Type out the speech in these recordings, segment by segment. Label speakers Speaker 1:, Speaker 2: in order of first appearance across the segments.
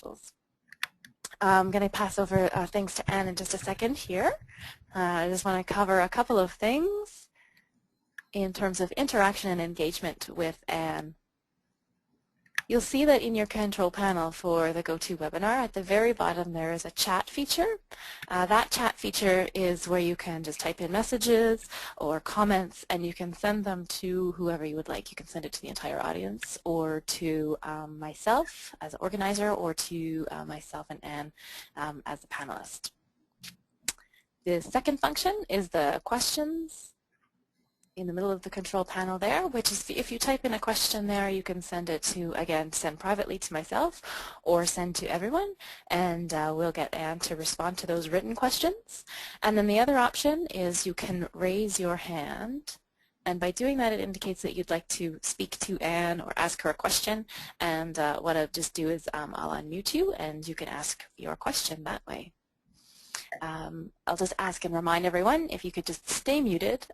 Speaker 1: tools. I'm going to pass over things to Anne in just a second here. I just want to cover a couple of things in terms of interaction and engagement with Anne. You'll see that in your control panel for the GoToWebinar, at the very bottom there is a chat feature. That chat feature is where you can just type in messages or comments, and you can send them to whoever you would like. You can send it to the entire audience, or to myself as an organizer, or to myself and Anne as a panelist. The second function is the questions in the middle of the control panel there, which is if you type in a question there, you can send it to, again, send privately to myself or send to everyone, and we'll get Anne to respond to those written questions. And then the other option is you can raise your hand, and by doing that it indicates that you'd like to speak to Anne or ask her a question, and what I'll just do is I'll unmute you and you can ask your question that way. I'll just ask and remind everyone if you could just stay muted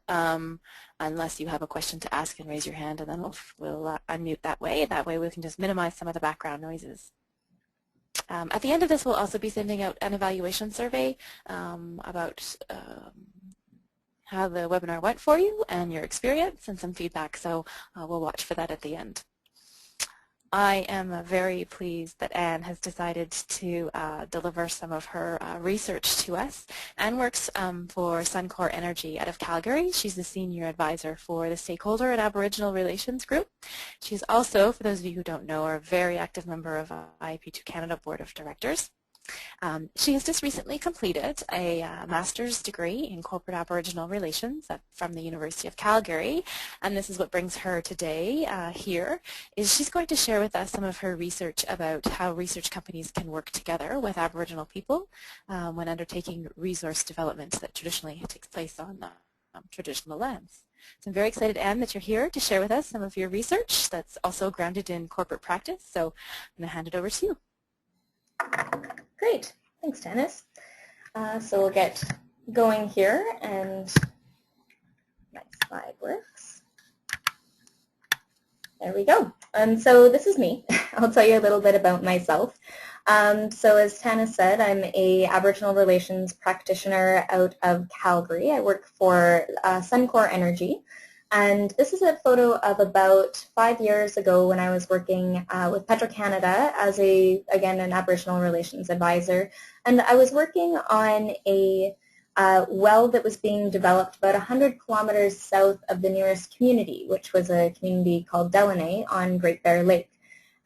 Speaker 1: unless you have a question to ask, and raise your hand, and then we'll unmute that way. That way we can just minimize some of the background noises. At the end of this, we'll also be sending out an evaluation survey about how the webinar went for you and your experience, and some feedback, so we'll watch for that at the end. I am very pleased that Anne has decided to deliver some of her research to us. Anne works for Suncor Energy out of Calgary. She's the Senior Advisor for the Stakeholder and Aboriginal Relations Group. She's also, for those of you who don't know, a very active member of IAP2 Canada Board of Directors. She has just recently completed a master's degree in corporate Aboriginal relations from the University of Calgary, and this is what brings her today here, is she's going to share with us some of her research about how research companies can work together with Aboriginal people when undertaking resource development that traditionally takes place on traditional lands. So I'm very excited, Anne, that you're here to share with us some of your research that's also grounded in corporate practice, so I'm going to hand it over to you.
Speaker 2: Great. Thanks, Dennis. So we'll get going here, and my slide works. There we go. So this is me. I'll tell you a little bit about myself. So as Tana said, I'm a Aboriginal relations practitioner out of Calgary. I work for Suncor Energy. And this is a photo of about 5 years ago when I was working with Petro-Canada as again, an Aboriginal relations advisor. And I was working on a well that was being developed about 100 kilometers south of the nearest community, which was a community called Delaney on Great Bear Lake.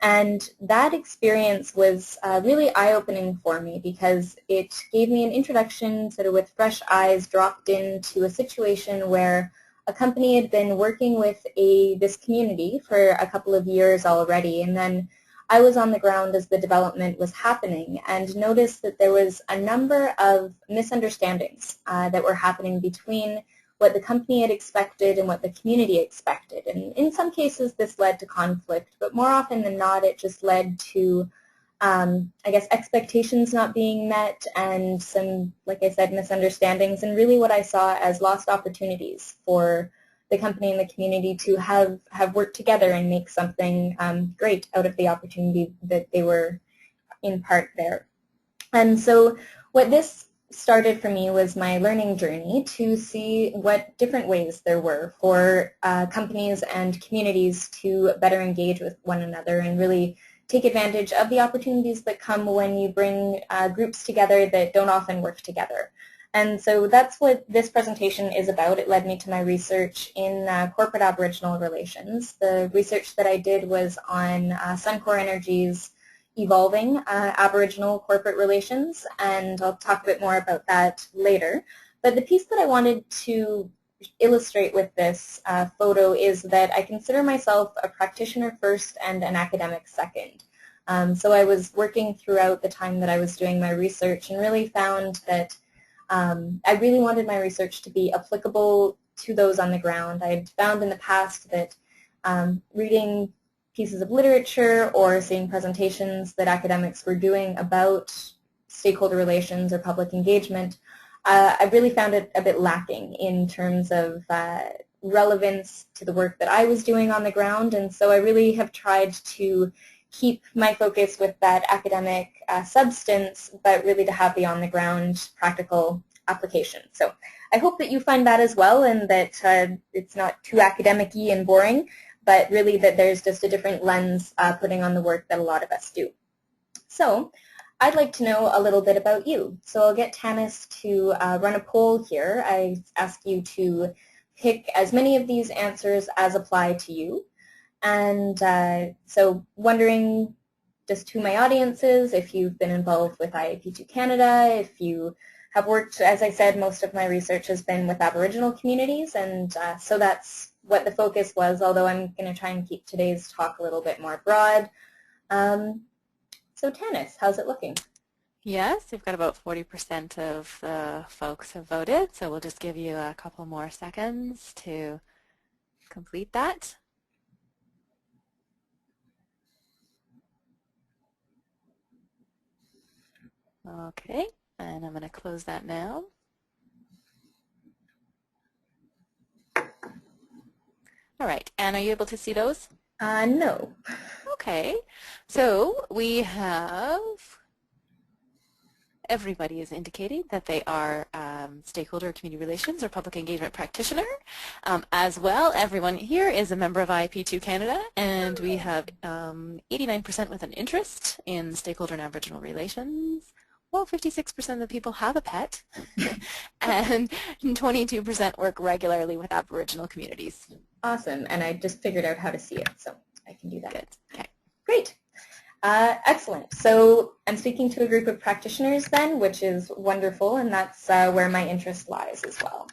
Speaker 2: And that experience was really eye-opening for me because it gave me an introduction sort of with fresh eyes, dropped into a situation where a company had been working with this community for a couple of years already, and then I was on the ground as the development was happening and noticed that there was a number of misunderstandings that were happening between what the company had expected and what the community expected. And in some cases this led to conflict, but more often than not it just led to I guess expectations not being met and some, like I said, misunderstandings, and really what I saw as lost opportunities for the company and the community to have worked together and make something great out of the opportunity that they were in part there. And so what this started for me was my learning journey to see what different ways there were for companies and communities to better engage with one another and really take advantage of the opportunities that come when you bring groups together that don't often work together. And so that's what this presentation is about. It led me to my research in corporate Aboriginal relations. The research that I did was on Suncor Energy's evolving Aboriginal corporate relations, and I'll talk a bit more about that later. But the piece that I wanted to illustrate with this photo is that I consider myself a practitioner first and an academic second. So I was working throughout the time that I was doing my research and really found that I really wanted my research to be applicable to those on the ground. I had found in the past that reading pieces of literature or seeing presentations that academics were doing about stakeholder relations or public engagement, I really found it a bit lacking in terms of relevance to the work that I was doing on the ground, and so I really have tried to keep my focus with that academic substance, but really to have the on-the-ground practical application. So I hope that you find that as well, and that it's not too academic-y and boring, but really that there's just a different lens putting on the work that a lot of us do. So I'd like to know a little bit about you. So I'll get Tanis to run a poll here. I ask you to pick as many of these answers as apply to you. And so wondering just who my audience is, if you've been involved with IAP2 Canada, if you have worked, as I said, most of my research has been with Aboriginal communities, and so that's what the focus was, although I'm going to try and keep today's talk a little bit more broad. So Tanis, how's it looking?
Speaker 1: Yes, we've got about 40% of the folks have voted, so we'll just give you a couple more seconds to complete that. Okay, and I'm going to close that now. All right, and are you able to see those?
Speaker 2: No.
Speaker 1: Okay, so we have, everybody is indicating that they are stakeholder community relations or public engagement practitioner. As well, everyone here is a member of IAP2 Canada, and we have 89% with an interest in stakeholder and Aboriginal relations. Well, 56% of the people have a pet, and 22% work regularly with Aboriginal communities.
Speaker 2: Awesome, and I just figured out how to see it, so I can do that.
Speaker 1: Good. Okay.
Speaker 2: Great. Excellent. So I'm speaking to a group of practitioners then, which is wonderful, and that's where my interest lies as well.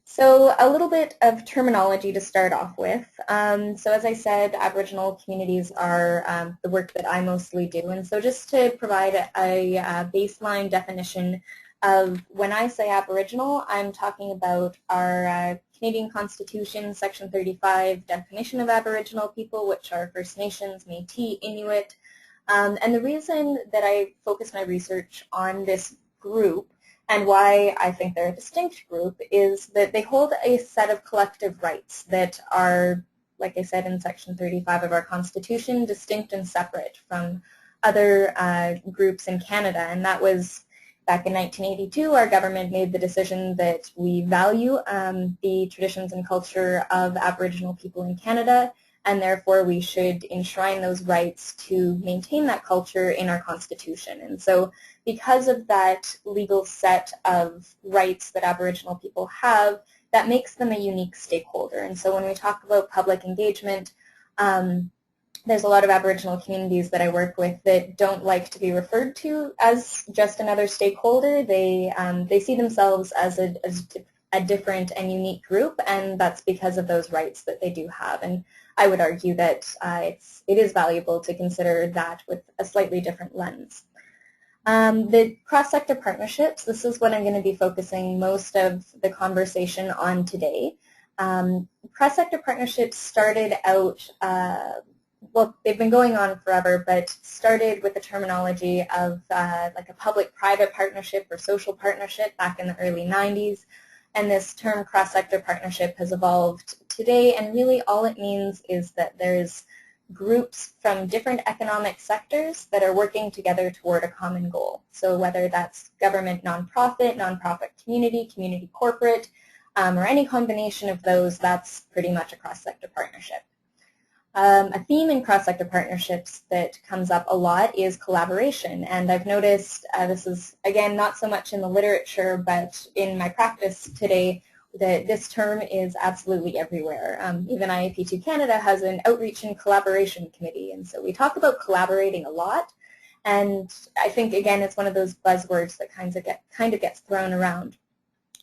Speaker 2: So a little bit of terminology to start off with. So as I said, Aboriginal communities are the work that I mostly do, and so just to provide a baseline definition of when I say Aboriginal, I'm talking about our Canadian Constitution, Section 35 definition of Aboriginal people, which are First Nations, Métis, Inuit. And the reason that I focus my research on this group and why I think they're a distinct group is that they hold a set of collective rights that are, like I said in Section 35 of our Constitution, distinct and separate from other groups in Canada. And that was back in 1982, our government made the decision that we value the traditions and culture of Aboriginal people in Canada, and therefore we should enshrine those rights to maintain that culture in our Constitution. And so because of that legal set of rights that Aboriginal people have, that makes them a unique stakeholder. And so when we talk about public engagement, there's a lot of Aboriginal communities that I work with that don't like to be referred to as just another stakeholder. They see themselves as a different and unique group, and that's because of those rights that they do have. And I would argue that it is valuable to consider that with a slightly different lens. The cross-sector partnerships, this is what I'm going to be focusing most of the conversation on today. Cross-sector partnerships started out well, they've been going on forever, but started with the terminology of like a public-private partnership or social partnership back in the early 90s. And this term cross-sector partnership has evolved today, and really all it means is that there's groups from different economic sectors that are working together toward a common goal. So whether that's government nonprofit, nonprofit community, community corporate, or any combination of those, that's pretty much a cross-sector partnership. A theme in cross-sector partnerships that comes up a lot is collaboration, and I've noticed this is, again, not so much in the literature, but in my practice today, that this term is absolutely everywhere. Even IAP2 Canada has an outreach and collaboration committee, and so we talk about collaborating a lot, and I think, again, it's one of those buzzwords that kind of gets thrown around.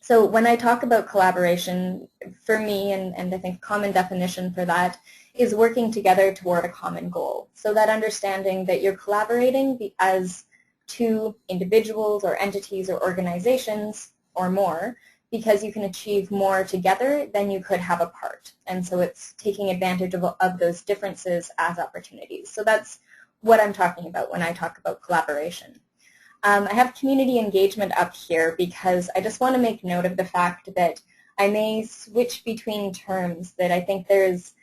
Speaker 2: So when I talk about collaboration, for me, and I think common definition for that, is working together toward a common goal. So that understanding that you're collaborating as two individuals or entities or organizations or more, because you can achieve more together than you could have apart. And so it's taking advantage of those differences as opportunities. So that's what I'm talking about when I talk about collaboration. I have community engagement up here because I just want to make note of the fact that I may switch between terms, that I think there's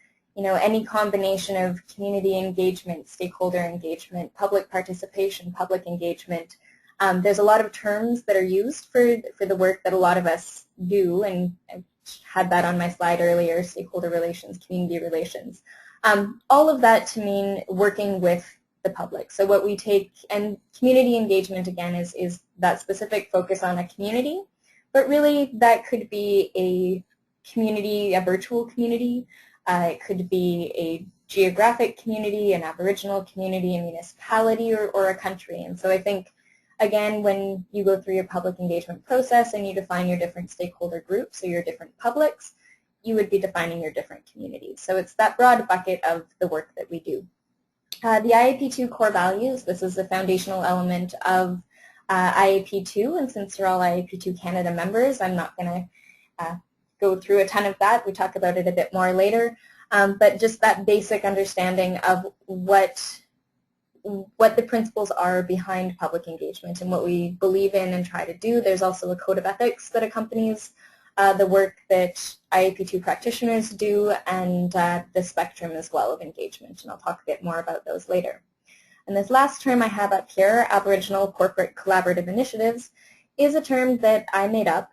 Speaker 2: any combination of community engagement, stakeholder engagement, public participation, public engagement. There's a lot of terms that are used for the work that a lot of us do, and I had that on my slide earlier, stakeholder relations, community relations. All of that to mean working with the public. So what we take, and community engagement again is that specific focus on a community, but really that could be a community, a virtual community. It could be a geographic community, an Aboriginal community, a municipality, or a country. And so I think, again, when you go through your public engagement process and you define your different stakeholder groups or your different publics, you would be defining your different communities. So it's that broad bucket of the work that we do. The IAP2 Core Values, this is the foundational element of IAP2, and since you're all IAP2 Canada members, I'm not going to go through a ton of that. We talk about it a bit more later, but just that basic understanding of what the principles are behind public engagement and what we believe in and try to do. There's also a code of ethics that accompanies the work that IAP2 practitioners do, and the spectrum as well of engagement, and I'll talk a bit more about those later. And this last term I have up here, Aboriginal Corporate Collaborative Initiatives, is a term that I made up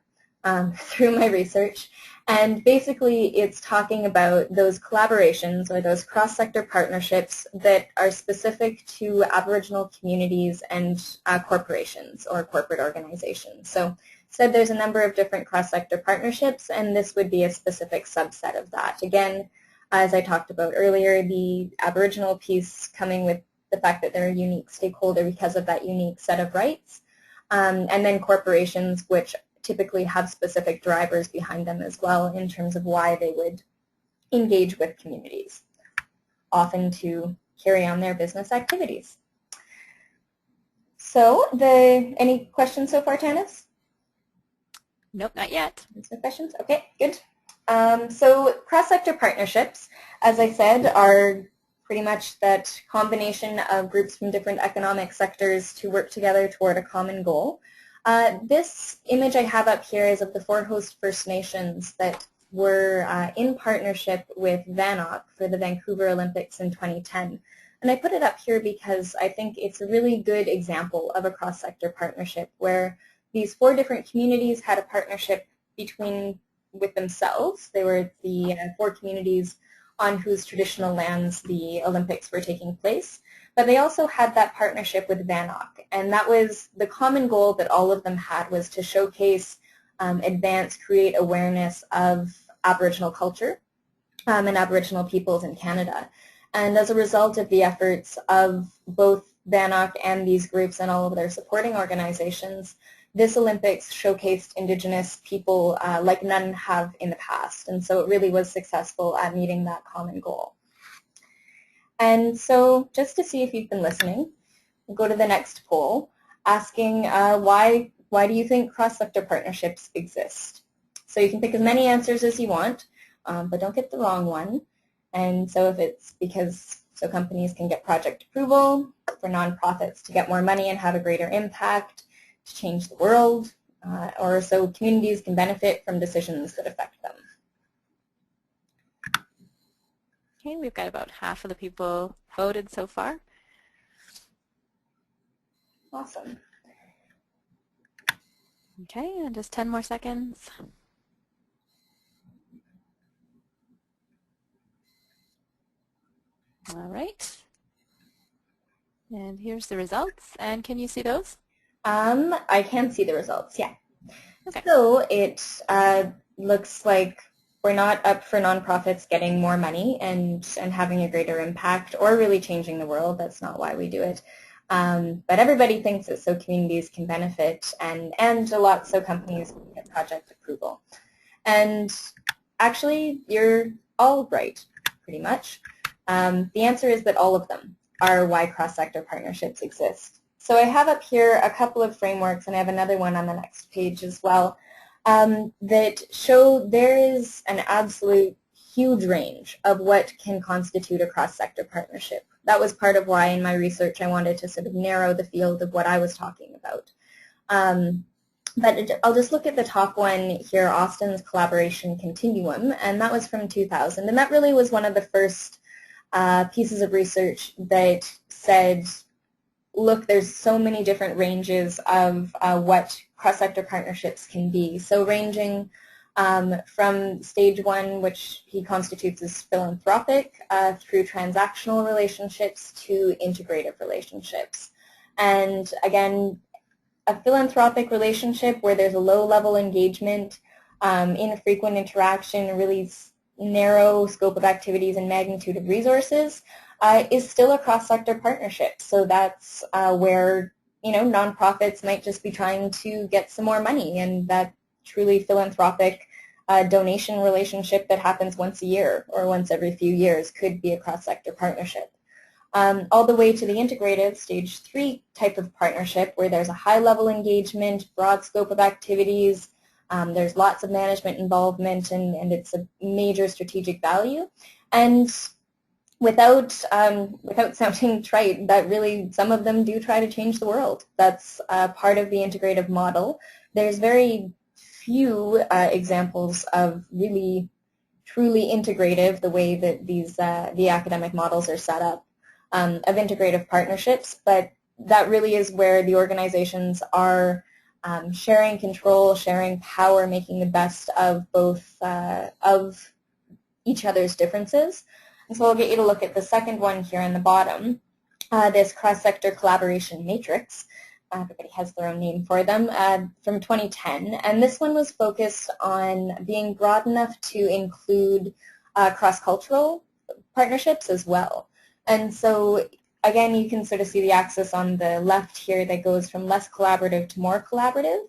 Speaker 2: through my research, and basically it's talking about those collaborations or those cross-sector partnerships that are specific to Aboriginal communities and corporations or corporate organizations. So said there's a number of different cross-sector partnerships, and this would be a specific subset of that. Again, as I talked about earlier, the Aboriginal piece coming with the fact that they're a unique stakeholder because of that unique set of rights, and then corporations which typically have specific drivers behind them as well in terms of why they would engage with communities, often to carry on their business activities. So, any questions so far, Tanis?
Speaker 1: Nope, not yet.
Speaker 2: No questions? Okay, good. So cross-sector partnerships, as I said, are pretty much that combination of groups from different economic sectors to work together toward a common goal. This image I have up here is of the 4 host First Nations that were in partnership with VANOC for the Vancouver Olympics in 2010. And I put it up here because I think it's a really good example of a cross-sector partnership where these 4 different communities had a partnership with themselves. They were the 4 communities on whose traditional lands the Olympics were taking place. But they also had that partnership with VANOC, and that was the common goal that all of them had, was to showcase, advance, create awareness of Aboriginal culture and Aboriginal peoples in Canada. And as a result of the efforts of both VANOC and these groups and all of their supporting organizations, this Olympics showcased Indigenous people like none have in the past, and so it really was successful at meeting that common goal. And so just to see if you've been listening, we'll go to the next poll, asking why do you think cross-sector partnerships exist? So you can pick as many answers as you want, but don't get the wrong one. And so if it's because so companies can get project approval, for nonprofits to get more money and have a greater impact, to change the world, or so communities can benefit from decisions that affect them.
Speaker 1: Okay, we've got about half of the people voted so far.
Speaker 2: Awesome.
Speaker 1: Okay, and just 10 more seconds. All right. And here's the results. And can you see those?
Speaker 2: I can see the results, yeah.
Speaker 1: Okay.
Speaker 2: So it looks like we're not up for nonprofits getting more money and having a greater impact or really changing the world. That's not why we do it. But everybody thinks it so communities can benefit and a lot so companies can get project approval. And actually, you're all right, pretty much. The answer is that all of them are why cross-sector partnerships exist. So I have up here a couple of frameworks, and I have another one on the next page as well, that show there is an absolute huge range of what can constitute a cross-sector partnership. That was part of why in my research I wanted to sort of narrow the field of what I was talking about. But I'll just look at the top one here, Austin's Collaboration Continuum, and that was from 2000. And that really was one of the first pieces of research that said, look, there's so many different ranges of what cross-sector partnerships can be. So ranging from stage one, which he constitutes as philanthropic, through transactional relationships to integrative relationships. And again, a philanthropic relationship where there's a low-level engagement, infrequent interaction, a really narrow scope of activities and magnitude of resources is still a cross-sector partnership. So that's where, nonprofits might just be trying to get some more money, and that truly philanthropic donation relationship that happens once a year or once every few years could be a cross-sector partnership. All the way to the integrative stage 3 type of partnership where there's a high-level engagement, broad scope of activities, there's lots of management involvement, and it's a major strategic value. And without sounding trite, that really, some of them do try to change the world. That's part of the integrative model. There's very few examples of really truly integrative, the way that the academic models are set up, of integrative partnerships, but that really is where the organizations are sharing control, sharing power, making the best of both of each other's differences. And so I'll get you to look at the second one here on the bottom, this cross-sector collaboration matrix. Everybody has their own name for them, from 2010. And this one was focused on being broad enough to include cross-cultural partnerships as well. And so, again, you can sort of see the axis on the left here that goes from less collaborative to more collaborative.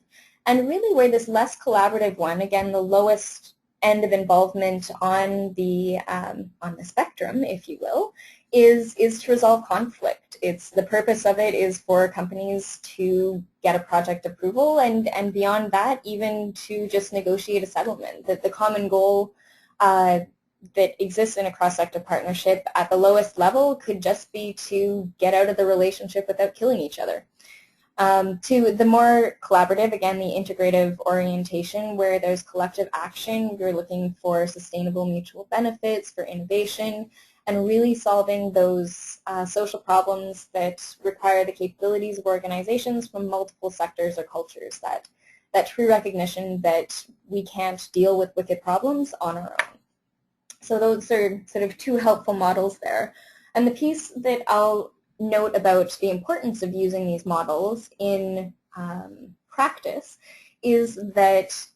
Speaker 2: And really where this less collaborative one, again, the lowest end of involvement on the spectrum, if you will, is to resolve conflict. It's the purpose of it is for companies to get a project approval, and beyond that, even to just negotiate a settlement. That the common goal that exists in a cross-sector partnership at the lowest level could just be to get out of the relationship without killing each other. To the more collaborative, again, the integrative orientation where there's collective action, you're looking for sustainable mutual benefits, for innovation, and really solving those social problems that require the capabilities of organizations from multiple sectors or cultures, that true recognition that we can't deal with wicked problems on our own. So those are sort of two helpful models there. And the piece that I'll note about the importance of using these models in practice is that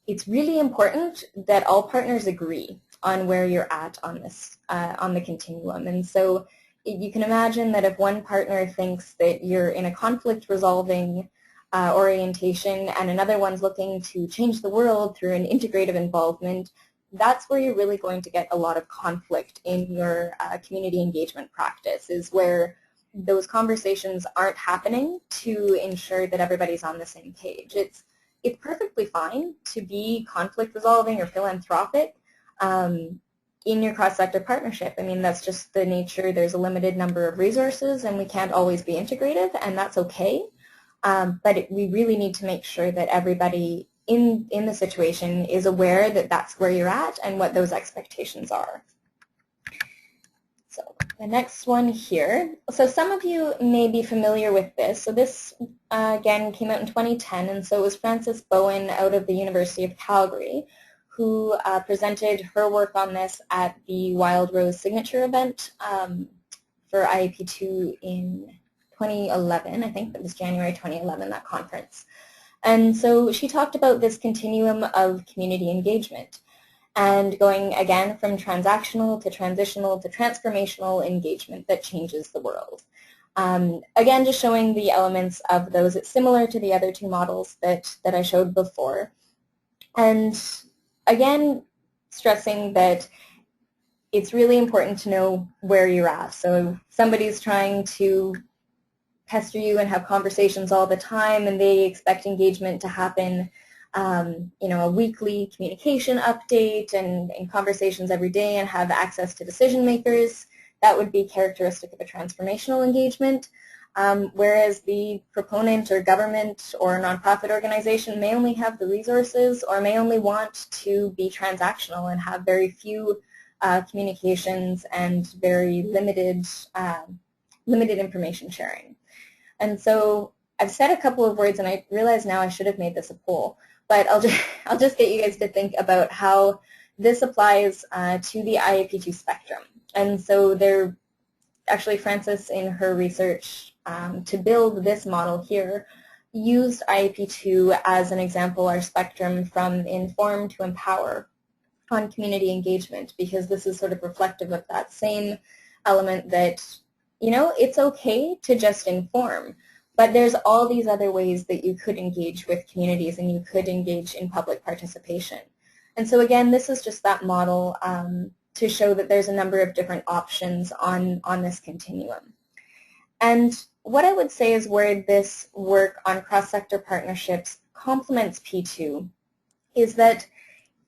Speaker 2: it's really important that all partners agree on where you're at on this, on the continuum. And so you can imagine that if one partner thinks that you're in a conflict resolving orientation and another one's looking to change the world through an integrative involvement, that's where you're really going to get a lot of conflict in your community engagement practice, is where those conversations aren't happening to ensure that everybody's on the same page. It's perfectly fine to be conflict resolving or philanthropic in your cross-sector partnership. I mean, that's just the nature. There's a limited number of resources and we can't always be integrative, and that's okay. But we really need to make sure that everybody in the situation is aware that that's where you're at and what those expectations are. So the next one here. So some of you may be familiar with this. So this, again, came out in 2010, and so it was Frances Bowen out of the University of Calgary who presented her work on this at the Wild Rose Signature event for IAP2 in 2011. I think that was January 2011, that conference. And so she talked about this continuum of community engagement and going, again, from transactional to transitional to transformational engagement that changes the world. Again, just showing the elements of those. It's similar to the other two models that I showed before. And again, stressing that it's really important to know where you're at. So if somebody's trying to pester you and have conversations all the time, and they expect engagement to happen, a weekly communication update and conversations every day and have access to decision makers, that would be characteristic of a transformational engagement. whereas the proponent or government or nonprofit organization may only have the resources or may only want to be transactional and have very few communications and very limited information sharing. And so I've said a couple of words, and I realize now I should have made this a poll, but I'll just get you guys to think about how this applies to the IAP2 spectrum. And so there, actually Frances in her research to build this model here used IAP2 as an example, our spectrum from inform to empower on community engagement, because this is sort of reflective of that same element that, you know, it's okay to just inform, but there's all these other ways that you could engage with communities and you could engage in public participation. And so again, this is just that model to show that there's a number of different options on this continuum. And what I would say is where this work on cross-sector partnerships complements P2 is that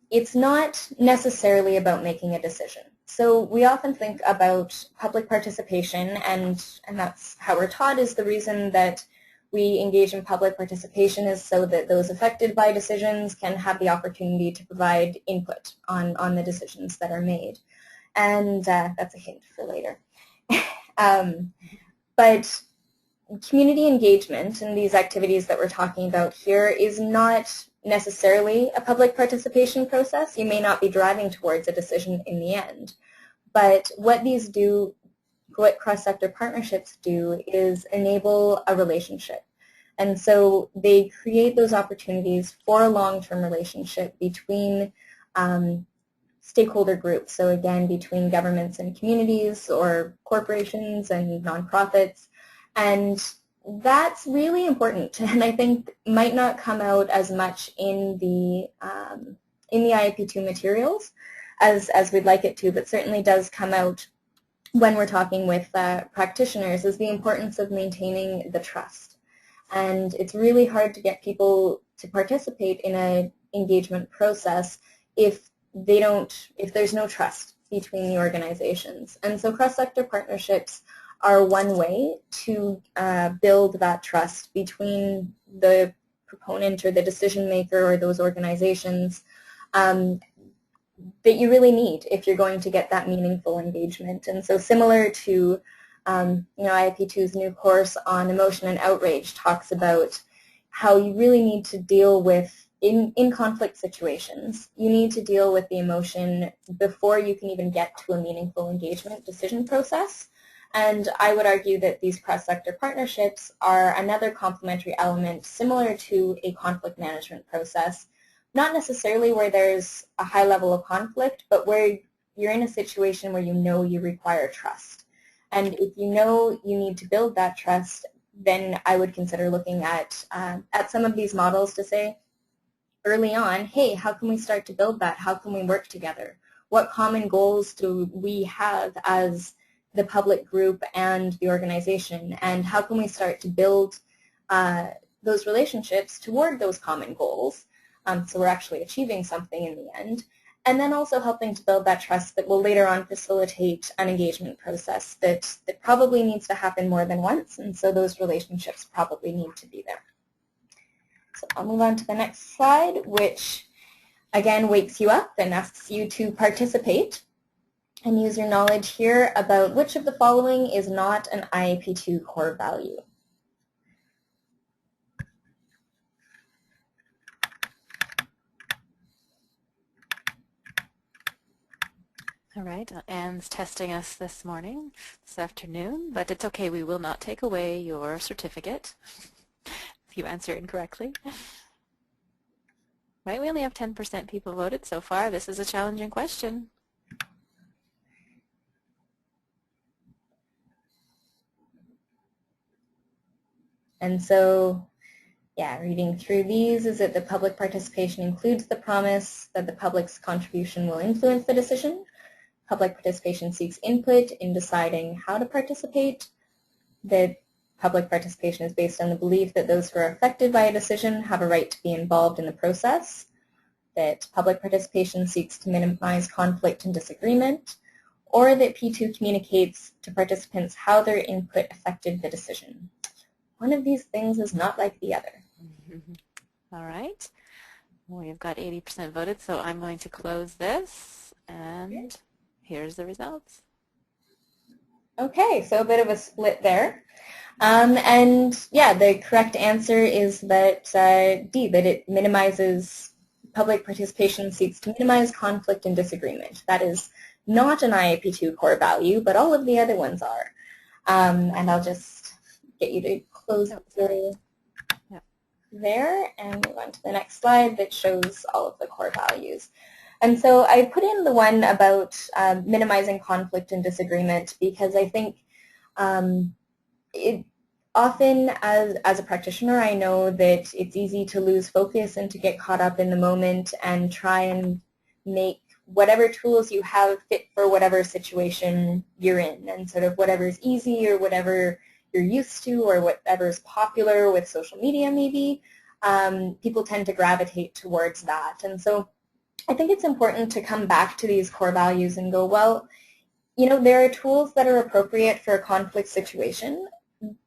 Speaker 2: it's not necessarily about making a decision. So we often think about public participation, and that's how we're taught, is the reason that we engage in public participation is so that those affected by decisions can have the opportunity to provide input on the decisions that are made. And that's a hint for later. But community engagement and these activities that we're talking about here is not necessarily a public participation process. You may not be driving towards a decision in the end. But what these do, what cross-sector partnerships do, is enable a relationship. And so they create those opportunities for a long-term relationship between stakeholder groups. So again, between governments and communities or corporations and nonprofits. And that's really important, and I think might not come out as much in the IAP2 materials as we'd like it to, but certainly does come out when we're talking with practitioners, is the importance of maintaining the trust. And it's really hard to get people to participate in an engagement process if there's no trust between the organizations. And so cross-sector partnerships are one way to build that trust between the proponent or the decision maker or those organizations that you really need if you're going to get that meaningful engagement. And so similar to IAP2's new course on emotion and outrage talks about how you really need to deal with, in conflict situations, you need to deal with the emotion before you can even get to a meaningful engagement decision process. And I would argue that these cross-sector partnerships are another complementary element similar to a conflict management process, not necessarily where there's a high level of conflict, but where you're in a situation where you know you require trust. And if you know you need to build that trust, then I would consider looking at some of these models to say early on, hey, how can we start to build that? How can we work together? What common goals do we have as the public group and the organization, and how can we start to build those relationships toward those common goals so we're actually achieving something in the end, and then also helping to build that trust that will later on facilitate an engagement process that probably needs to happen more than once, and so those relationships probably need to be there. So I'll move on to the next slide, which again wakes you up and asks you to participate and use your knowledge here about which of the following is not an IAP2 core value.
Speaker 1: All right, Anne's testing us this afternoon, but it's okay, we will not take away your certificate if you answer incorrectly. Right, we only have 10% people voted so far. This is a challenging question.
Speaker 2: And so, yeah, reading through these, is that the public participation includes the promise that the public's contribution will influence the decision. Public participation seeks input in deciding how to participate. That public participation is based on the belief that those who are affected by a decision have a right to be involved in the process. That public participation seeks to minimize conflict and disagreement, or that P2 communicates to participants how their input affected the decision. One of these things is not like the other.
Speaker 1: All right. We've got 80% voted, so I'm going to close this, and here's the results.
Speaker 2: Okay, so a bit of a split there. And yeah, the correct answer is that D, that it minimizes public participation seeks to minimize conflict and disagreement. That is not an IAP2 core value, but all of the other ones are. And I'll just get you to close there and move on to the next slide that shows all of the core values. And so I put in the one about minimizing conflict and disagreement because I think it often as a practitioner I know that it's easy to lose focus and to get caught up in the moment and try and make whatever tools you have fit for whatever situation you're in, and sort of whatever's easy or whatever you're used to or whatever's popular with social media maybe, people tend to gravitate towards that. And so I think it's important to come back to these core values and go, well, you know, there are tools that are appropriate for a conflict situation,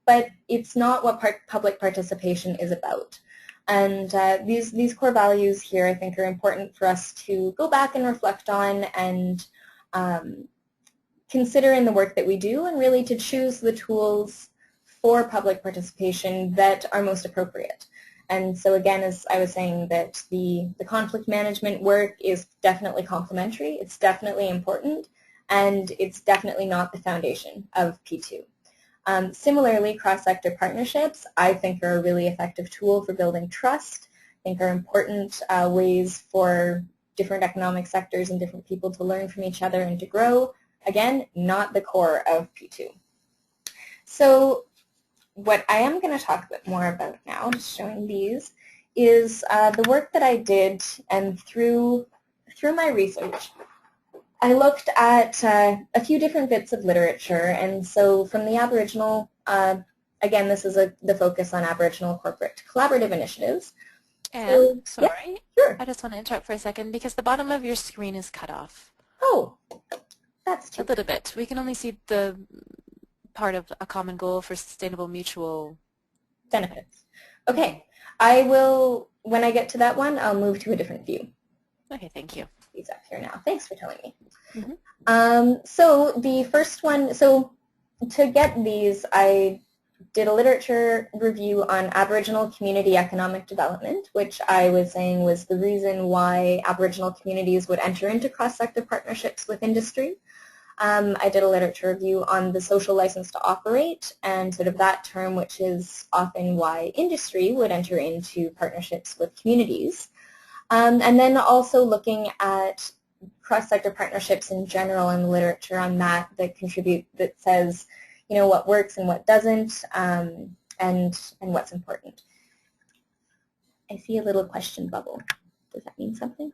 Speaker 2: but it's not what public participation is about. And these core values here I think are important for us to go back and reflect on and consider in the work that we do, and really to choose the tools for public participation that are most appropriate. And so again, as I was saying, that the conflict management work is definitely complementary, it's definitely important, and it's definitely not the foundation of P2. Similarly, cross-sector partnerships I think are a really effective tool for building trust. I think are important ways for different economic sectors and different people to learn from each other and to grow. Again, not the core of P2. So what I am going to talk a bit more about now, just showing these, is the work that I did, and through my research, I looked at a few different bits of literature. And so from the Aboriginal, again, this is the focus on Aboriginal corporate collaborative initiatives.
Speaker 1: And, sorry,
Speaker 2: yeah, sure.
Speaker 1: I just want to interrupt for a second because the bottom of your screen is cut off.
Speaker 2: Oh, that's too
Speaker 1: a little bit. We can only see the part of a common goal for sustainable mutual
Speaker 2: benefits. Okay, I will, when I get to that one, I'll move to a different view.
Speaker 1: Okay, thank you.
Speaker 2: These up here now. Thanks for telling me.
Speaker 1: Mm-hmm.
Speaker 2: So the first one, so to get these, I did a literature review on Aboriginal community economic development, which I was saying was the reason why Aboriginal communities would enter into cross-sector partnerships with industry. I did a literature review on the social license to operate and sort of that term, which is often why industry would enter into partnerships with communities. And then also looking at cross-sector partnerships in general and literature on that contribute, that says, you know, what works and what doesn't, and what's important. I see a little question bubble. Does that mean something?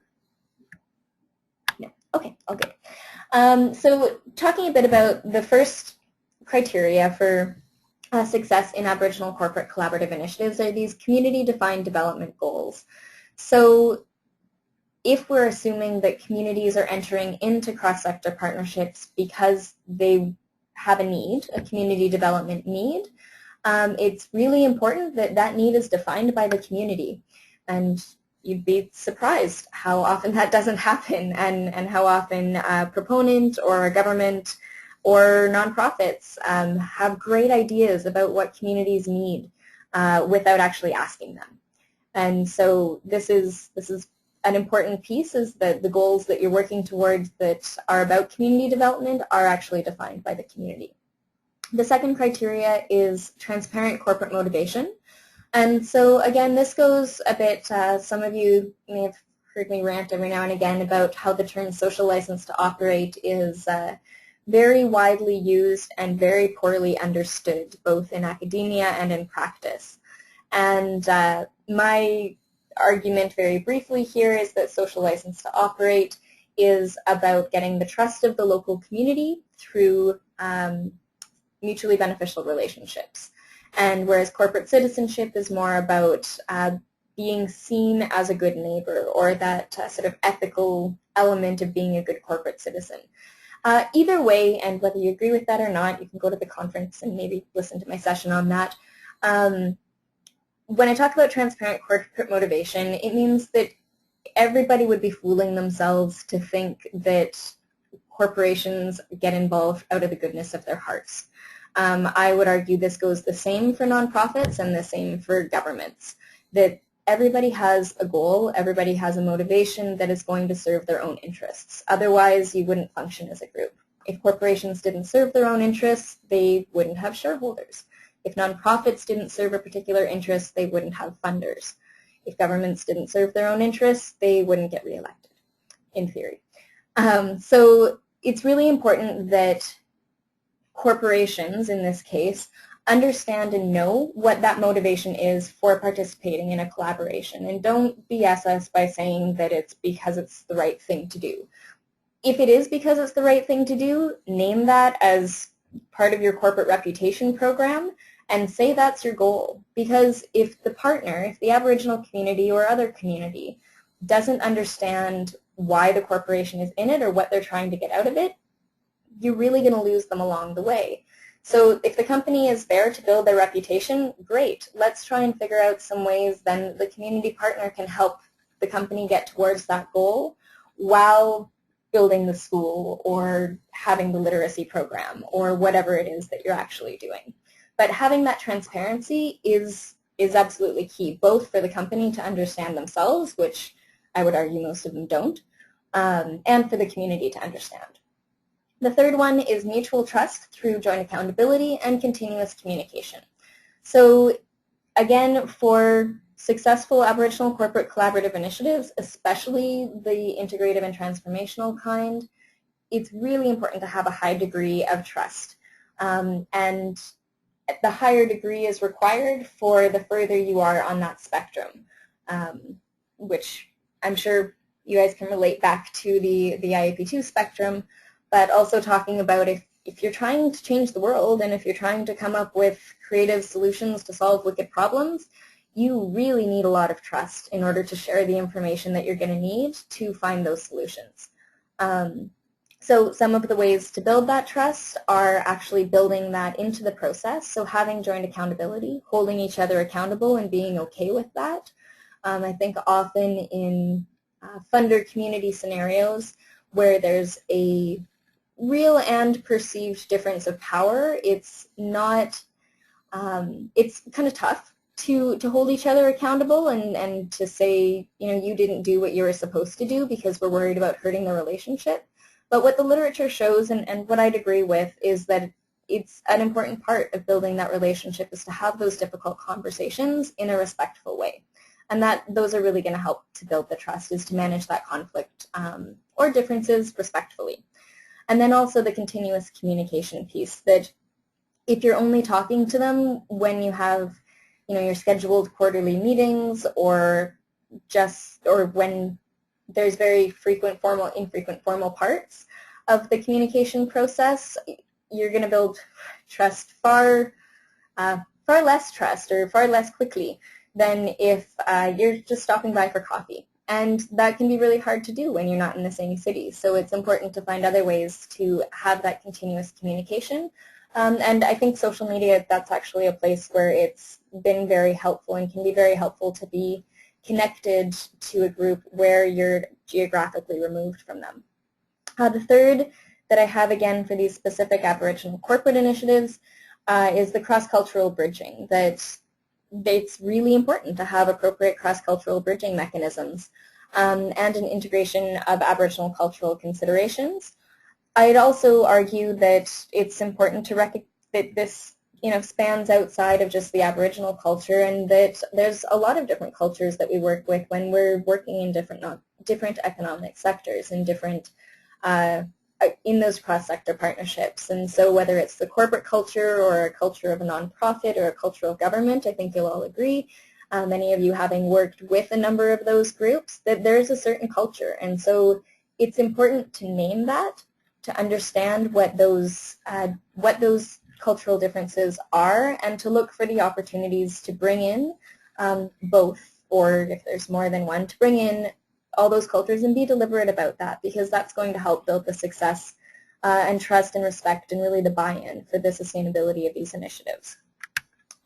Speaker 2: No. Okay, all good. So talking a bit about the first criteria for success in Aboriginal corporate collaborative initiatives are these community-defined development goals. So if we're assuming that communities are entering into cross-sector partnerships because they have a need, a community development need, it's really important that that need is defined by the community. And you'd be surprised how often that doesn't happen, and how often a proponent or a government or nonprofits have great ideas about what communities need without actually asking them. And so this is an important piece, is that the goals that you're working towards that are about community development are actually defined by the community. The second criteria is transparent corporate motivation. And so again, this goes a bit, some of you may have heard me rant every now and again about how the term social license to operate is very widely used and very poorly understood, both in academia and in practice. And my argument very briefly here is that social license to operate is about getting the trust of the local community through mutually beneficial relationships. And whereas corporate citizenship is more about being seen as a good neighbor, or that sort of ethical element of being a good corporate citizen. Either way, and whether you agree with that or not, you can go to the conference and maybe listen to my session on that. When I talk about transparent corporate motivation, it means that everybody would be fooling themselves to think that corporations get involved out of the goodness of their hearts. I would argue this goes the same for nonprofits and the same for governments, that everybody has a goal, everybody has a motivation that is going to serve their own interests. Otherwise, you wouldn't function as a group. If corporations didn't serve their own interests, they wouldn't have shareholders. If nonprofits didn't serve a particular interest, they wouldn't have funders. If governments didn't serve their own interests, they wouldn't get reelected, in theory. So it's really important that corporations, in this case, understand and know what that motivation is for participating in a collaboration. And don't BS us by saying that it's because it's the right thing to do. If it is because it's the right thing to do, name that as part of your corporate reputation program and say that's your goal. Because if the partner, if the Aboriginal community or other community doesn't understand why the corporation is in it or what they're trying to get out of it, you're really going to lose them along the way. So if the company is there to build their reputation, great. Let's try and figure out some ways then the community partner can help the company get towards that goal while building the school or having the literacy program or whatever it is that you're actually doing. But having that transparency is absolutely key, both for the company to understand themselves, which I would argue most of them don't, and for the community to understand. The third one is mutual trust through joint accountability and continuous communication. So again, for successful Aboriginal corporate collaborative initiatives, especially the integrative and transformational kind, it's really important to have a high degree of trust. And the higher degree is required for the further you are on that spectrum, which I'm sure you guys can relate back to the IAP2 spectrum, but also talking about if you're trying to change the world and if you're trying to come up with creative solutions to solve wicked problems, you really need a lot of trust in order to share the information that you're going to need to find those solutions. So some of the ways to build that trust are actually building that into the process, so having joint accountability, holding each other accountable and being okay with that. I think often in funder community scenarios where there's a real and perceived difference of power, it's not, it's kind of tough to hold each other accountable and to say, you know, you didn't do what you were supposed to do because we're worried about hurting the relationship. But what the literature shows, and what I'd agree with, is that it's an important part of building that relationship is to have those difficult conversations in a respectful way. And those are really going to help to build the trust, is to manage that conflict or differences respectfully. And then also the continuous communication piece, that if you're only talking to them when you have, you know, your scheduled quarterly meetings or when there's very frequent formal, infrequent formal parts of the communication process, you're going to build trust far less trust or far less quickly than if you're just stopping by for coffee. And that can be really hard to do when you're not in the same city. So it's important to find other ways to have that continuous communication. And I think social media, that's actually a place where it's been very helpful and can be very helpful to be connected to a group where you're geographically removed from them. The third that I have, again, for these specific Aboriginal corporate initiatives is the cross-cultural bridging, that it's really important to have appropriate cross-cultural bridging mechanisms and an integration of Aboriginal cultural considerations. I'd also argue that it's important to recognize that this, you know, spans outside of just the Aboriginal culture, and that there's a lot of different cultures that we work with when we're working in different economic sectors and different in those cross-sector partnerships. And so whether it's the corporate culture or a culture of a nonprofit or a culture of government, I think you'll all agree, many of you having worked with a number of those groups, that there's a certain culture. And so it's important to name that, to understand what those cultural differences are, and to look for the opportunities to bring in both, or if there's more than one, to bring in all those cultures and be deliberate about that, because that's going to help build the success and trust and respect and really the buy-in for the sustainability of these initiatives.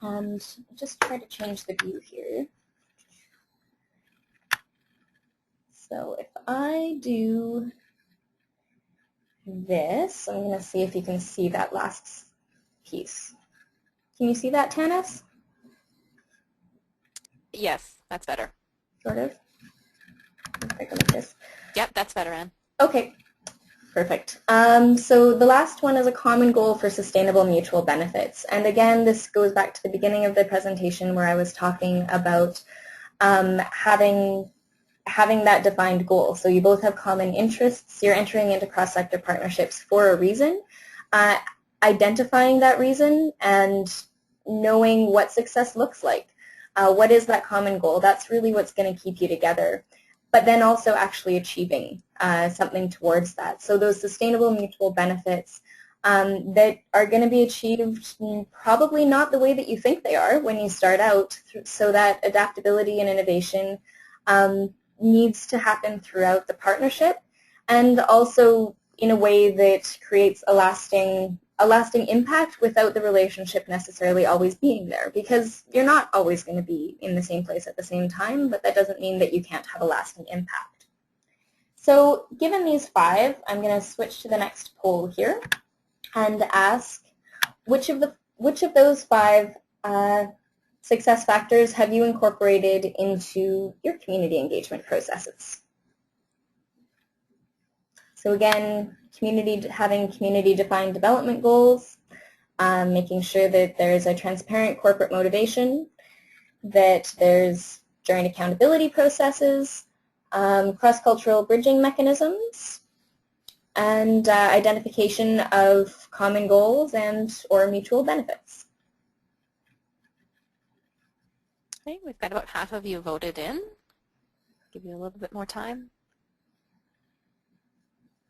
Speaker 2: And just try to change the view here. So if I do this, I'm going to see if you can see that last piece. Can you see that, Tanis?
Speaker 1: Yes, that's better.
Speaker 2: Sort of. If I go like this.
Speaker 1: Yep, that's better, Anne.
Speaker 2: Okay, perfect. So the last one is a common goal for sustainable mutual benefits. And again, this goes back to the beginning of the presentation where I was talking about having that defined goal. So you both have common interests. You're entering into cross-sector partnerships for a reason. Identifying that reason and knowing what success looks like. What is that common goal? That's really what's going to keep you together. But then also actually achieving something towards that. So those sustainable mutual benefits that are going to be achieved probably not the way that you think they are when you start out, so that adaptability and innovation needs to happen throughout the partnership, and also in a way that creates a lasting impact without the relationship necessarily always being there, because you're not always going to be in the same place at the same time, but that doesn't mean that you can't have a lasting impact. So given these 5, I'm going to switch to the next poll here and ask which of those 5 success factors have you incorporated into your community engagement processes? So again, having community-defined development goals, making sure that there's a transparent corporate motivation, that there's joint accountability processes, cross-cultural bridging mechanisms, and identification of common goals and/or mutual benefits.
Speaker 1: Okay, we've got about half of you voted in. Give you a little bit more time.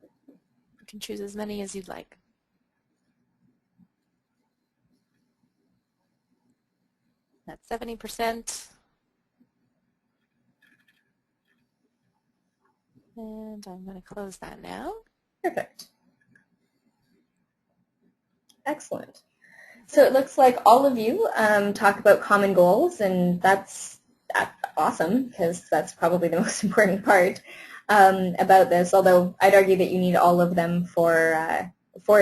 Speaker 1: You can choose as many as you'd like. That's 70%. And I'm going to close that now.
Speaker 2: Perfect. Excellent. So it looks like all of you talk about common goals, and that's awesome, because that's probably the most important part about this, although I'd argue that you need all of them for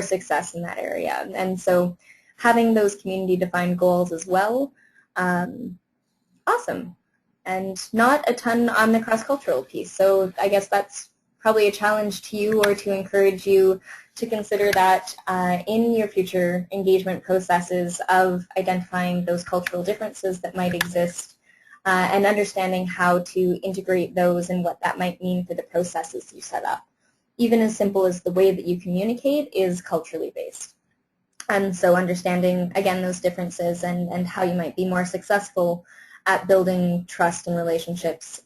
Speaker 2: success in that area. And so having those community-defined goals as well, awesome. And not a ton on the cross-cultural piece. So I guess that's probably a challenge to you, or to encourage you to consider that in your future engagement processes of identifying those cultural differences that might exist and understanding how to integrate those and what that might mean for the processes you set up. Even as simple as the way that you communicate is culturally based. And so understanding, again, those differences and how you might be more successful at building trust and relationships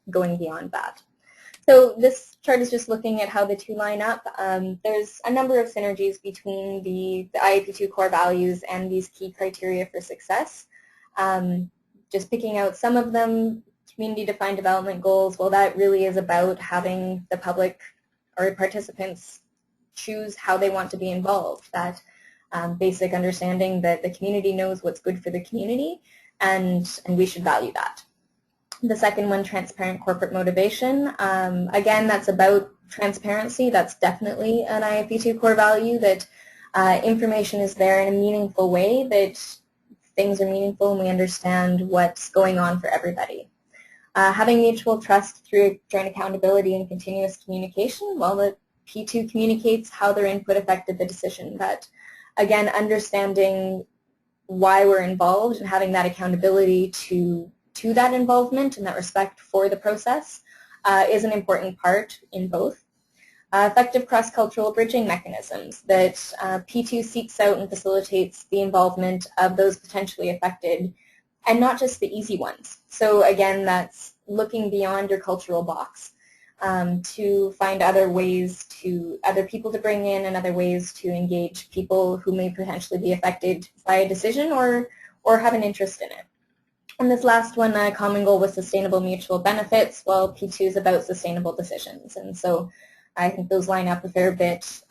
Speaker 2: going beyond that. So this chart is just looking at how the two line up. There's a number of synergies between the IAP2 Core Values and these key criteria for success. Just picking out some of them, community-defined development goals, well, that really is about having the public or participants choose how they want to be involved. That basic understanding that the community knows what's good for the community, and we should value that. The second one, transparent corporate motivation. Again, that's about transparency. That's definitely an IAP2 core value, that information is there in a meaningful way, that things are meaningful and we understand what's going on for everybody. Having mutual trust through joint accountability and continuous communication. Well, the P2 communicates how their input affected the decision. But again, understanding why we're involved and having that accountability to that involvement and that respect for the process is an important part in both. Effective cross-cultural bridging mechanisms, that P2 seeks out and facilitates the involvement of those potentially affected, and not just the easy ones. So again, that's looking beyond your cultural box to find other ways other people to bring in, and other ways to engage people who may potentially be affected by a decision or have an interest in it. And this last one, common goal with sustainable mutual benefits, well, P2 is about sustainable decisions. And so I think those line up a fair bit,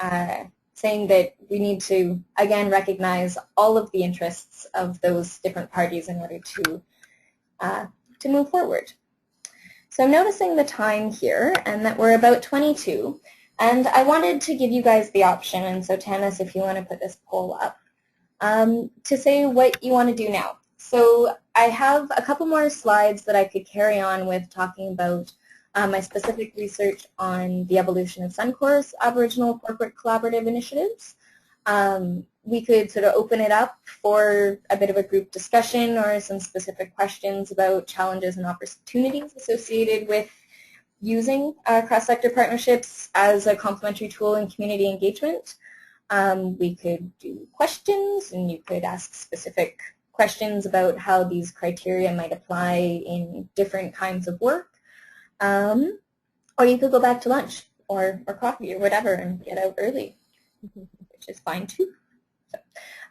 Speaker 2: saying that we need to, again, recognize all of the interests of those different parties in order to move forward. So I'm noticing the time here and that we're about 22, and I wanted to give you guys the option, and so Tanis, if you want to put this poll up, to say what you want to do now. So I have a couple more slides that I could carry on with talking about my specific research on the evolution of Suncor's Aboriginal corporate collaborative initiatives. We could sort of open it up for a bit of a group discussion or some specific questions about challenges and opportunities associated with using cross-sector partnerships as a complementary tool in community engagement. We could do questions, and you could ask specific questions about how these criteria might apply in different kinds of work. Or you could go back to lunch or coffee or whatever and get out early, which is fine too. So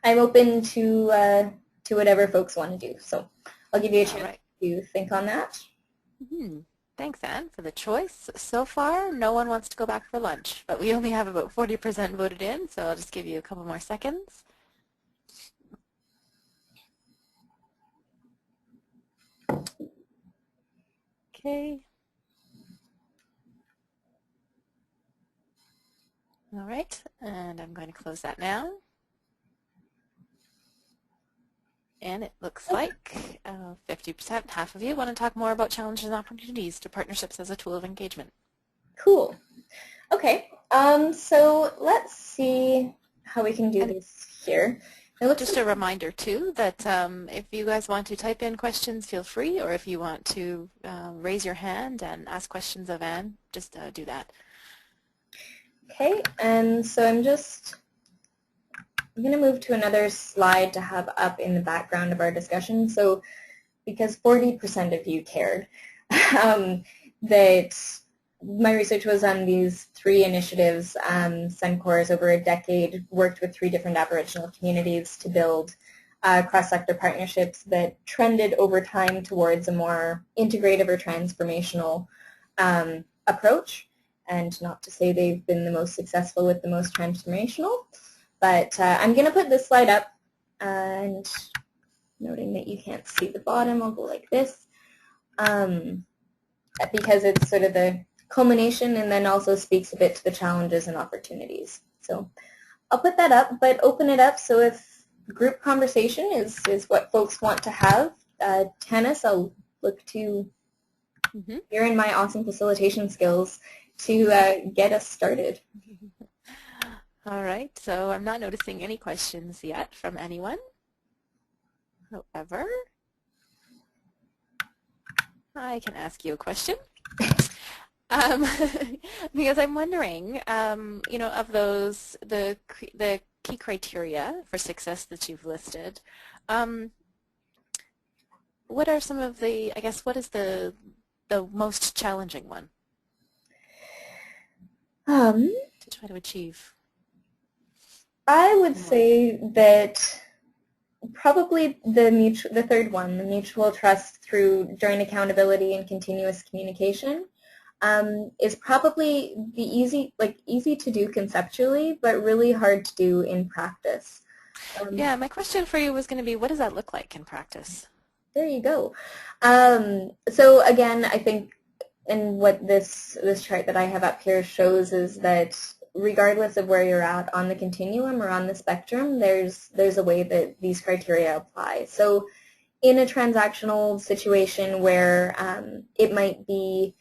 Speaker 2: I'm open to whatever folks want to do. So I'll give you a chance to think on that.
Speaker 1: Thanks, Anne, for the choice. So far, no one wants to go back for lunch, but we only have about 40% voted in, so I'll just give you a couple more seconds. Okay. All right, and I'm going to close that now. And it looks like 50%, half of you, want to talk more about challenges and opportunities to partnerships as a tool of engagement.
Speaker 2: Cool. Okay, so let's see how we can do this here.
Speaker 1: Just a reminder, too, that if you guys want to type in questions, feel free, or if you want to raise your hand and ask questions of Anne, just do that.
Speaker 2: Okay, and so I'm going to move to another slide to have up in the background of our discussion. So because 40% of you cared, that my research was on these 3 initiatives. Suncor has over a decade worked with 3 different Aboriginal communities to build cross-sector partnerships that trended over time towards a more integrative or transformational approach. And not to say they've been the most successful with the most transformational, but I'm going to put this slide up, and noting that you can't see the bottom, I'll go like this, because it's sort of the culmination and then also speaks a bit to the challenges and opportunities. So I'll put that up, but open it up so if group conversation is what folks want to have, Tanis, I'll look to here in my awesome facilitation skills to get us started.
Speaker 1: All right, so I'm not noticing any questions yet from anyone. However, I can ask you a question. Because I'm wondering, you know, of those, the key criteria for success that you've listed, what are some of the, I guess, what is the most challenging one to try to achieve?
Speaker 2: I would say that probably the third one, the mutual trust through joint accountability and continuous communication, is probably the easy to do conceptually, but really hard to do in practice.
Speaker 1: Yeah, my question for you was going to be, what does that look like in practice?
Speaker 2: There you go. So again, I think, and what this chart that I have up here shows is that regardless of where you're at on the continuum or on the spectrum, there's a way that these criteria apply. So in a transactional situation where it might be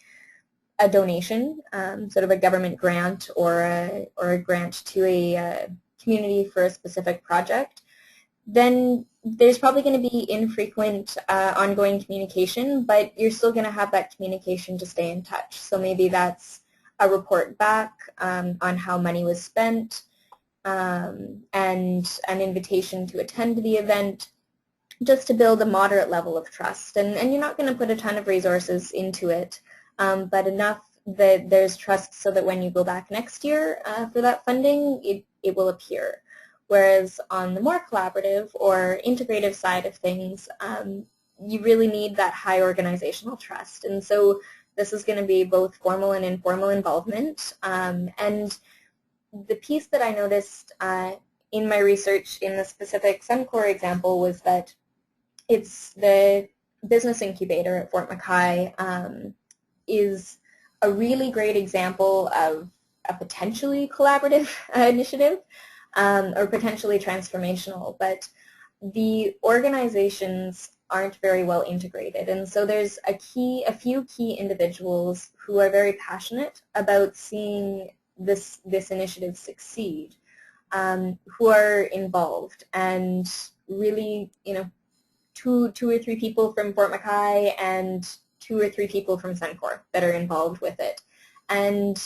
Speaker 2: a donation, sort of a government grant or a grant to a community for a specific project, then there's probably going to be infrequent ongoing communication, but you're still going to have that communication to stay in touch. So maybe that's a report back on how money was spent, and an invitation to attend the event, just to build a moderate level of trust. And you're not going to put a ton of resources into it, but enough that there's trust so that when you go back next year for that funding, it will appear. Whereas on the more collaborative or integrative side of things, you really need that high organizational trust. And so This is going to be both formal and informal involvement. And the piece that I noticed in my research in the specific Suncor example was that it's the business incubator at Fort McKay is a really great example of a potentially collaborative initiative or potentially transformational, but the organizations aren't very well integrated, and so there's a few key individuals who are very passionate about seeing this initiative succeed, who are involved, and really, two or three people from Fort McKay and 2 or 3 people from Suncor that are involved with it, and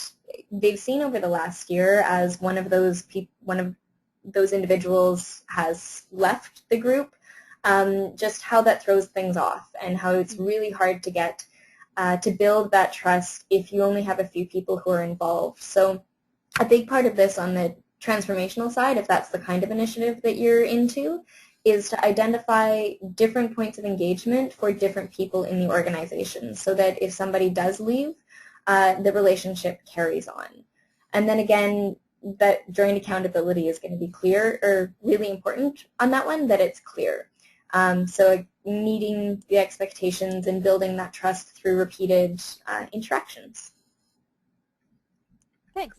Speaker 2: they've seen over the last year as one of those individuals has left the group, just how that throws things off and how it's really hard to get to build that trust if you only have a few people who are involved. So a big part of this on the transformational side, if that's the kind of initiative that you're into, is to identify different points of engagement for different people in the organization so that if somebody does leave, the relationship carries on. And then again, that joint accountability is going to be clear, or really important on that one, that it's clear. So meeting the expectations and building that trust through repeated interactions.
Speaker 1: Thanks.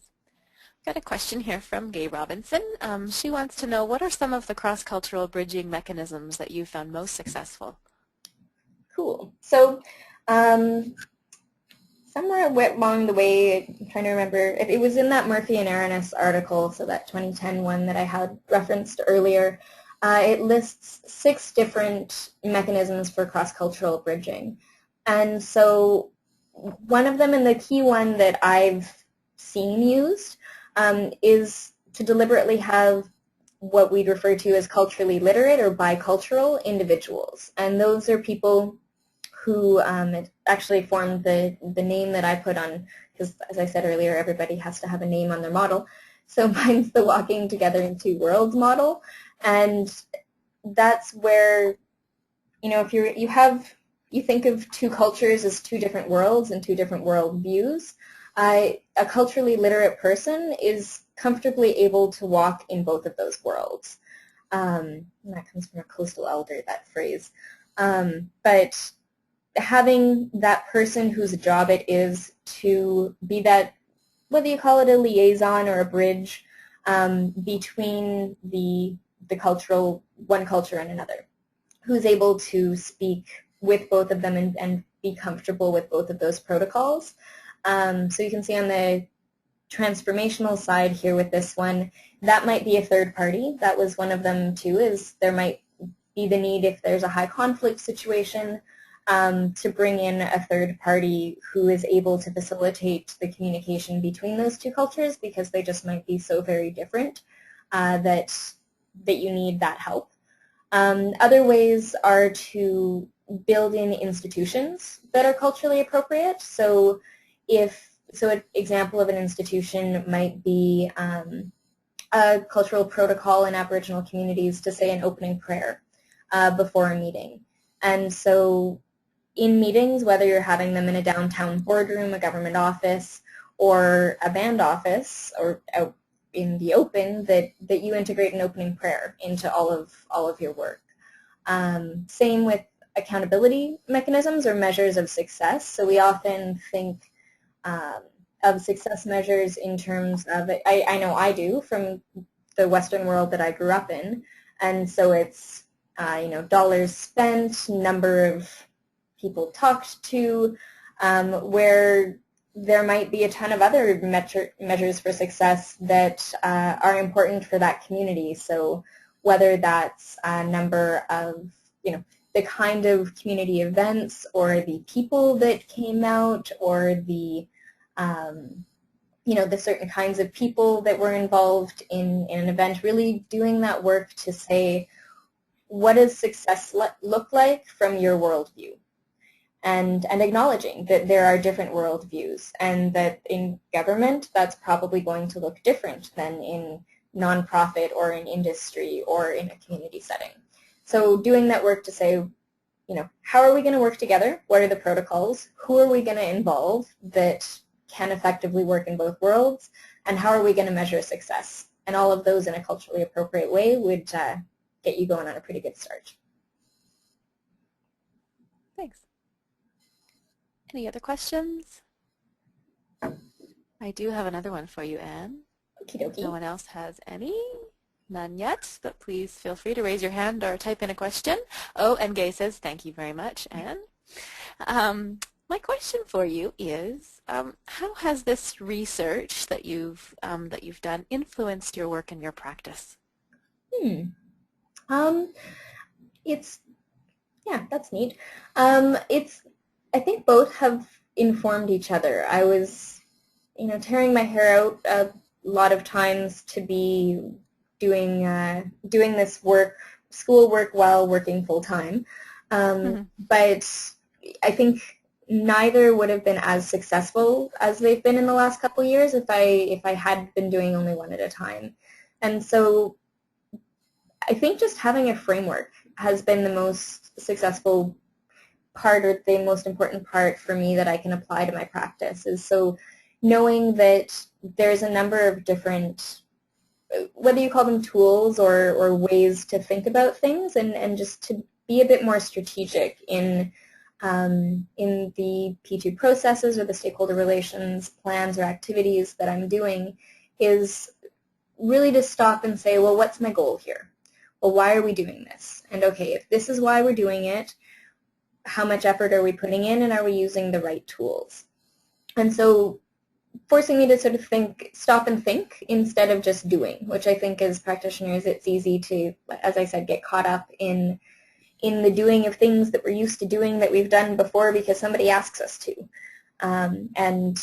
Speaker 1: Got a question here from Gay Robinson. She wants to know, what are some of the cross-cultural bridging mechanisms that you found most successful?
Speaker 2: Cool. So somewhere along the way, I'm trying to remember, it was in that Murphy and Aranis article, so that 2010 one that I had referenced earlier. It lists 6 different mechanisms for cross-cultural bridging. And so one of them, and the key one that I've seen used, is to deliberately have what we'd refer to as culturally literate or bicultural individuals. And those are people who actually formed the name that I put on, because as I said earlier, everybody has to have a name on their model. So mine's the Walking Together in Two Worlds model. And that's where, if you think of 2 cultures as 2 different worlds and 2 different world views, a culturally literate person is comfortably able to walk in both of those worlds. And that comes from a coastal elder, that phrase. But having that person whose job it is to be that, whether you call it a liaison or a bridge between the cultural, one culture and another, who's able to speak with both of them and be comfortable with both of those protocols. So you can see on the transformational side here with this one, that might be a third party. That was one of them too, is there might be the need, if there's a high conflict situation, to bring in a third party who is able to facilitate the communication between those 2 cultures, because they just might be so very different that you need that help. Other ways are to build in institutions that are culturally appropriate. So an example of an institution might be a cultural protocol in Aboriginal communities to say an opening prayer before a meeting. And so in meetings, whether you're having them in a downtown boardroom, a government office, or a band office, or out in the open, that you integrate an opening prayer into all of your work. Same with accountability mechanisms or measures of success. So we often think of success measures in terms of, I know I do from the Western world that I grew up in, and so it's dollars spent, number of people talked to, where there might be a ton of other measures for success that are important for that community. So whether that's a number of, the kind of community events, or the people that came out, or the the certain kinds of people that were involved in an event, really doing that work to say, what does success look like from your worldview? And acknowledging that there are different worldviews, and that in government that's probably going to look different than in nonprofit or in industry or in a community setting. So doing that work to say, how are we going to work together? What are the protocols? Who are we going to involve that can effectively work in both worlds? And how are we going to measure success? And all of those in a culturally appropriate way would get you going on a pretty good start.
Speaker 1: Thanks. Any other questions? I do have another one for you, Anne.
Speaker 2: Okie dokie.
Speaker 1: No one else has any? None yet, but please feel free to raise your hand or type in a question. Oh, and Gay says, thank you very much, Anne. My question for you is, how has this research that you've done influenced your work and your practice?
Speaker 2: Yeah, that's neat. I think both have informed each other. I was, tearing my hair out a lot of times to be doing this work, school work while working full time. But I think neither would have been as successful as they've been in the last couple of years if I had been doing only one at a time. And so I think just having a framework has been the most successful part, or the most important part for me that I can apply to my practice, is so knowing that there's a number of different, whether you call them tools or ways to think about things, and just to be a bit more strategic in the P2 processes or the stakeholder relations plans or activities that I'm doing, is really to stop and say, well, what's my goal here? Well, why are we doing this? And okay, if this is why we're doing it, how much effort are we putting in, and are we using the right tools? And so forcing me to sort of stop and think instead of just doing, which I think as practitioners it's easy to, as I said, get caught up in the doing of things that we're used to doing that we've done before because somebody asks us to. And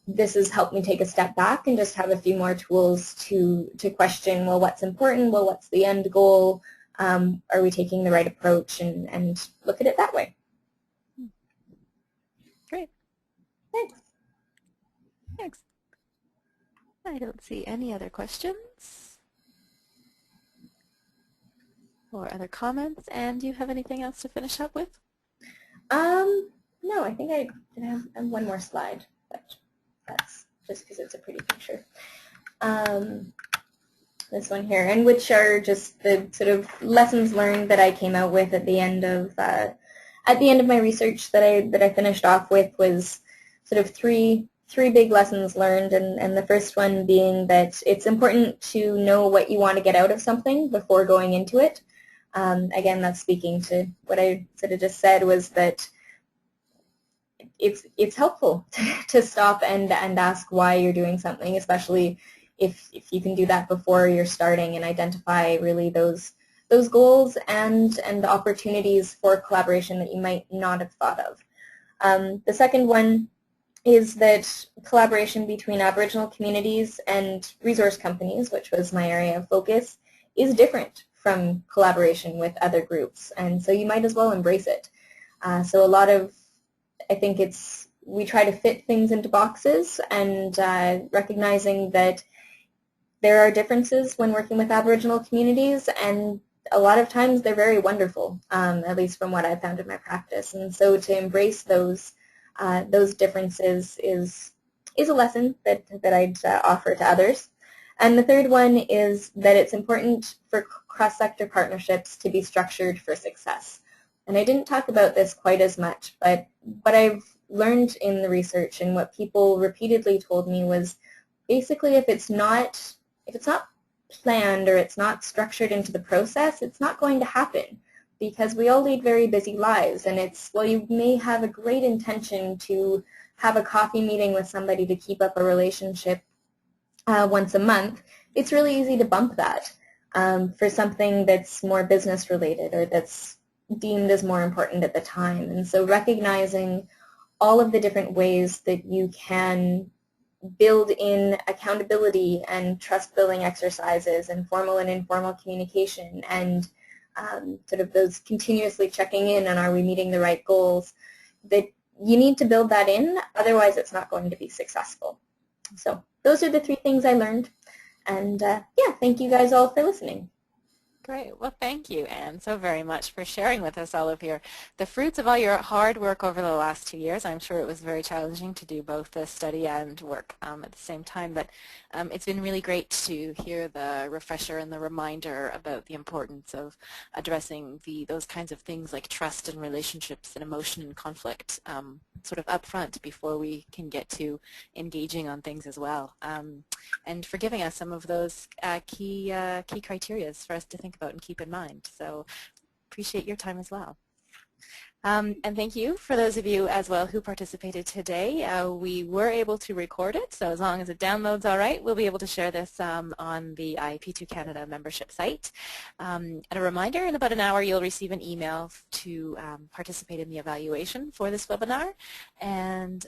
Speaker 2: this has helped me take a step back and just have a few more tools to question, well, what's important? Well, what's the end goal? Are we taking the right approach? And look at it that way.
Speaker 1: Great.
Speaker 2: Thanks.
Speaker 1: Thanks. I don't see any other questions or other comments. And do you have anything else to finish up with?
Speaker 2: No, I think I have one more slide, but that's just because it's a pretty picture. This one here, and which are just the sort of lessons learned that I came out with at the end of my research that I finished off with, was sort of three big lessons learned, and the first one being that it's important to know what you want to get out of something before going into it. Again, that's speaking to what I sort of just said, was that it's helpful to stop and ask why you're doing something, especially if you can do that before you're starting, and identify really those goals and the opportunities for collaboration that you might not have thought of. The second one is that collaboration between Aboriginal communities and resource companies, which was my area of focus, is different from collaboration with other groups, and so you might as well embrace it. So a lot of, I think we try to fit things into boxes, and recognizing that there are differences when working with Aboriginal communities, and a lot of times they're very wonderful, at least from what I've found in my practice. And so to embrace those differences is a lesson that I'd offer to others. And the third one is that it's important for cross-sector partnerships to be structured for success. And I didn't talk about this quite as much, but what I've learned in the research and what people repeatedly told me was, basically, if it's not planned or it's not structured into the process, it's not going to happen, because we all lead very busy lives, and well, you may have a great intention to have a coffee meeting with somebody to keep up a relationship once a month. It's really easy to bump that for something that's more business related or that's deemed as more important at the time. And so recognizing all of the different ways that you can build in accountability and trust-building exercises and formal and informal communication, and sort of those continuously checking in on, are we meeting the right goals, that you need to build that in, otherwise it's not going to be successful. So those are the three things I learned, and yeah, thank you guys all for listening.
Speaker 1: Great. Well, thank you, Anne, so very much for sharing with us all of the fruits of all your hard work over the last 2 years. I'm sure it was very challenging to do both the study and work at the same time, but it's been really great to hear the refresher and the reminder about the importance of addressing those kinds of things like trust and relationships and emotion and conflict sort of up front before we can get to engaging on things as well. And for giving us some of those key criteria for us to think about and keep in mind. So appreciate your time as well. And thank you for those of you as well who participated today. We were able to record it, so as long as it downloads all right, we'll be able to share this on the IAP2 Canada membership site. And a reminder, in about an hour you'll receive an email to participate in the evaluation for this webinar. And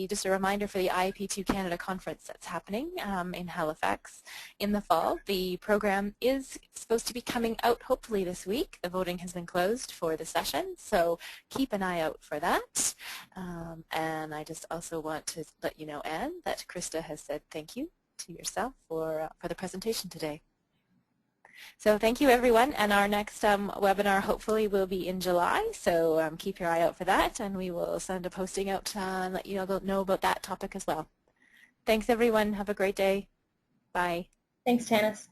Speaker 1: just a reminder for the IAP2 Canada conference that's happening in Halifax in the fall. The program is supposed to be coming out hopefully this week. The voting has been closed for the session, so keep an eye out for that. And I just also want to let you know, Anne, that Krista has said thank you to yourself for the presentation today. So thank you, everyone, and our next webinar hopefully will be in July, so keep your eye out for that, and we will send a posting out and let you know about that topic as well. Thanks, everyone. Have a great day. Bye.
Speaker 2: Thanks, Tanis.